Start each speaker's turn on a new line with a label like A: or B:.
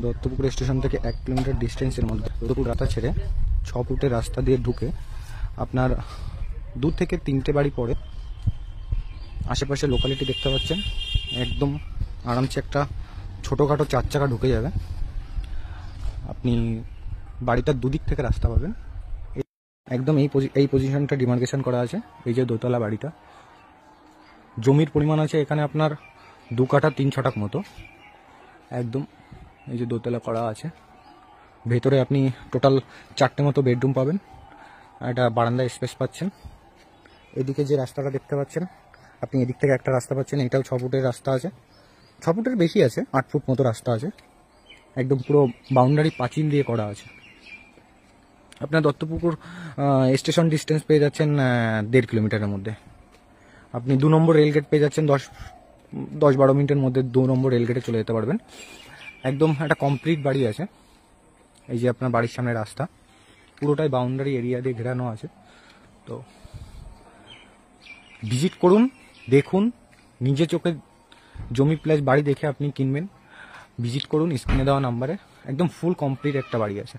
A: Duttapukur station থেকে 1 kilometre ডিস্টেন্সের মধ্যে দত্তপুর রাস্তা ছেড়ে 6 ফুটের রাস্তা দিয়ে ঢুকে আপনার 2 থেকে 3টে বাড়ি পরে আশেপাশে লোকালিটি দেখতে পাচ্ছেন। একদম আরামসে একটা ছোটোখাটো 4 চাকা ঢুকে যাবে। আপনি বাড়িটার দুদিক থেকে রাস্তা পাবেন। একদম এই পজিশনটা ডিমার্কেশন করা আছে। এই যে দোতলা বাড়িটা, জমির পরিমাণ আছে এখানে আপনার 2 কাঠা 3 ছটাক মতো। একদম এই যে দোতলা করা আছে, ভেতরে আপনি টোটাল 4টে মতো বেডরুম পাবেন, একটা বারান্দা স্পেস পাচ্ছেন। এদিকে যে রাস্তাটা দেখতে পাচ্ছেন আপনি, এদিক থেকে একটা রাস্তা পাচ্ছেন, এটাও 6 ফুটের রাস্তা আছে, 6 ফুটের বেশি আছে, 8 ফুট মতো রাস্তা আছে। একদম পুরো বাউন্ডারি পাঁচিল দিয়ে করা আছে। আপনার দত্তপুকুর স্টেশন ডিস্টেন্স পেয়ে যাচ্ছেন 1.5 কিলোমিটারের মধ্যে। আপনি 2 নম্বর রেলগেট পেয়ে যাচ্ছেন 10-12 মিনিটের মধ্যে 2 নম্বর রেলগেটে চলে যেতে পারবেন। একদম একটা কমপ্লিট বাড়ি আছে। এই যে আপনার বাড়ির সামনে রাস্তা, পুরোটাই বাউন্ডারি এরিয়া দিয়ে ঘেরানো আছে। তো ভিজিট করুন, দেখুন, নিজে চোখে জমি প্লাস বাড়ি দেখে আপনি কিনবেন। ভিজিট করুন, স্ক্রিনে দেওয়া নাম্বারে। একদম ফুল কমপ্লিট একটা বাড়ি আছে।